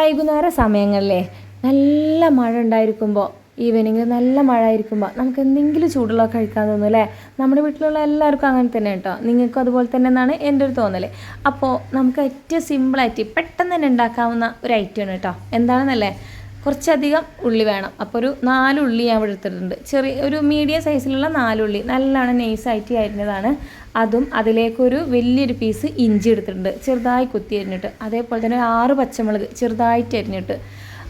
വൈകുന്നേര സമയങ്ങളിലെ നല്ല മഴ ഉണ്ടായിരിക്കുമ്പോൾ ഈവനിങ്ങിൽ നല്ല മഴ ആയിരിക്കുമ്പോൾ നമുക്ക് എന്തെങ്കിലും ചൂടുള്ളത് കഴിക്കാൻ തോന്നും അല്ലേ? നമ്മുടെ വീട്ടിലുള്ള എല്ലാവർക്കും അങ്ങനെ തന്നെ കേട്ടോ. നിങ്ങൾക്കും അതുപോലെ തന്നെ എന്നാണ് എൻ്റെ ഒരു തോന്നൽ. അപ്പോൾ നമുക്ക് ഏറ്റവും സിമ്പിളായിട്ട് പെട്ടെന്ന് തന്നെ ഉണ്ടാക്കാവുന്ന ഒരു ഐറ്റമാണ് കേട്ടോ. എന്താണെന്നല്ലേ, കുറച്ചധികം ഉള്ളി വേണം. അപ്പോൾ ഒരു 4 ഉള്ളി ഞാൻ ഇവിടെ എടുത്തിട്ടുണ്ട്. ചെറിയ ഒരു മീഡിയം സൈസിലുള്ള 4 ഉള്ളി നല്ലോണം നൈസായിട്ട് അരിഞ്ഞതാണ്. അതും അതിലേക്കൊരു വലിയൊരു പീസ് ഇഞ്ചി എടുത്തിട്ടുണ്ട്, ചെറുതായി കുത്തി അരിഞ്ഞിട്ട്. അതേപോലെ തന്നെ 6 പച്ചമുളക് ചെറുതായിട്ട് അരിഞ്ഞിട്ട്.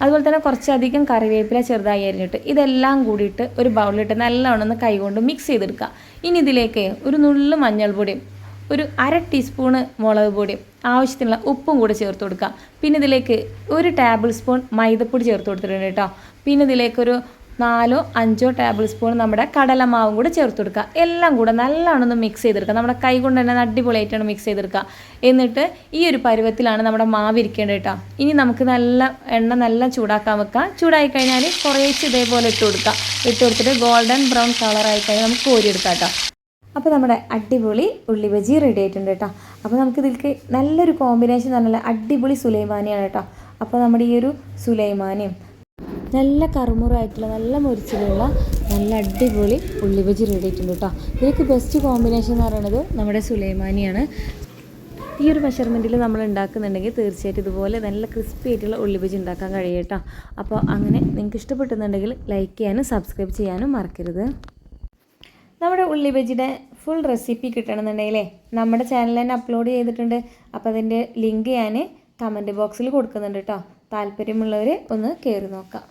അതുപോലെ തന്നെ കുറച്ചധികം കറിവേപ്പില ചെറുതായി അരിഞ്ഞിട്ട്. ഇതെല്ലാം കൂടിയിട്ട് ഒരു ബൗളിലിട്ട് നല്ലോണം ഒന്ന് കൈകൊണ്ട് മിക്സ് ചെയ്തെടുക്കുക. ഇനി ഇതിലേക്ക് ഒരു നുള്ളു മഞ്ഞൾപ്പൊടിയും ഒരു 1/2 ടീസ്പൂണ് മുളക് പൊടിയും ആവശ്യത്തിനുള്ള ഉപ്പും കൂടി ചേർത്ത് കൊടുക്കുക. പിന്നെ ഇതിലേക്ക് 1 ടേബിൾ സ്പൂൺ മൈദപ്പൊടി ചേർത്ത് കൊടുത്തിട്ടുണ്ട് കേട്ടോ. പിന്നെ ഇതിലേക്കൊരു 4-5 ടേബിൾ സ്പൂൺ നമ്മുടെ കടലമാവും കൂടെ ചേർത്ത് കൊടുക്കുക. എല്ലാം കൂടെ നല്ലോണം ഒന്ന് മിക്സ് ചെയ്തെടുക്കുക. നമ്മുടെ കൈ കൊണ്ട് തന്നെ അടിപൊളിയായിട്ടാണ് മിക്സ് ചെയ്തെടുക്കുക. എന്നിട്ട് ഈ ഒരു പരുവത്തിലാണ് നമ്മുടെ മാവ് ഇരിക്കേണ്ടത് കേട്ടോ. ഇനി നമുക്ക് എണ്ണ നല്ല ചൂടാക്കാൻ വെക്കാം. ചൂടായി കഴിഞ്ഞാൽ കുറേശ്ശെ ഇതേപോലെ ഇട്ട് കൊടുത്തിട്ട് ഗോൾഡൻ ബ്രൗൺ കളറായി കഴിഞ്ഞാൽ നമുക്ക് കോരിയെടുക്കാം കേട്ടോ. അപ്പോൾ നമ്മുടെ അടിപൊളി ഉള്ളി ബജി റെഡി ആയിട്ടുണ്ട് കേട്ടോ. അപ്പോൾ നമുക്കിതിലേക്ക് നല്ലൊരു കോമ്പിനേഷൻ നല്ല അടിപൊളി സുലൈമാനിയാണ് കേട്ടോ. അപ്പോൾ നമ്മുടെ ഈ ഒരു സുലൈമാനിയും നല്ല കറുമുറായിട്ടുള്ള നല്ല മുരിച്ചിലുള്ള നല്ല അടിപൊളി ഉള്ളി ബജി റെഡി ആയിട്ടുണ്ട് കേട്ടോ. ഇതിലേക്ക് ബെസ്റ്റ് കോമ്പിനേഷൻ എന്ന് പറയുന്നത് നമ്മുടെ സുലൈമാനിയാണ്. ഈ ഒരു മെഷർമെൻറ്റിൽ നമ്മൾ ഉണ്ടാക്കുന്നുണ്ടെങ്കിൽ തീർച്ചയായിട്ടും ഇതുപോലെ നല്ല ക്രിസ്പി ആയിട്ടുള്ള ഉള്ളി ബജി ഉണ്ടാക്കാൻ കഴിയും കേട്ടോ. അപ്പോൾ അങ്ങനെ നിങ്ങൾക്ക് ഇഷ്ടപ്പെട്ടുന്നുണ്ടെങ്കിൽ ലൈക്ക് ചെയ്യാനും സബ്സ്ക്രൈബ് ചെയ്യാനും മറക്കരുത്. നമ്മുടെ ഉള്ളി ബജിയുടെ ഫുൾ റെസിപ്പി കിട്ടണമെന്നുണ്ടെങ്കിലേ നമ്മുടെ ചാനലിൽ തന്നെ അപ്ലോഡ് ചെയ്തിട്ടുണ്ട്. അപ്പോൾ അതിൻ്റെ ലിങ്ക് ഞാൻ കമൻറ്റ് ബോക്സിൽ കൊടുക്കുന്നുണ്ട് കേട്ടോ. താല്പര്യമുള്ളവർ ഒന്ന് കയറി നോക്കാം.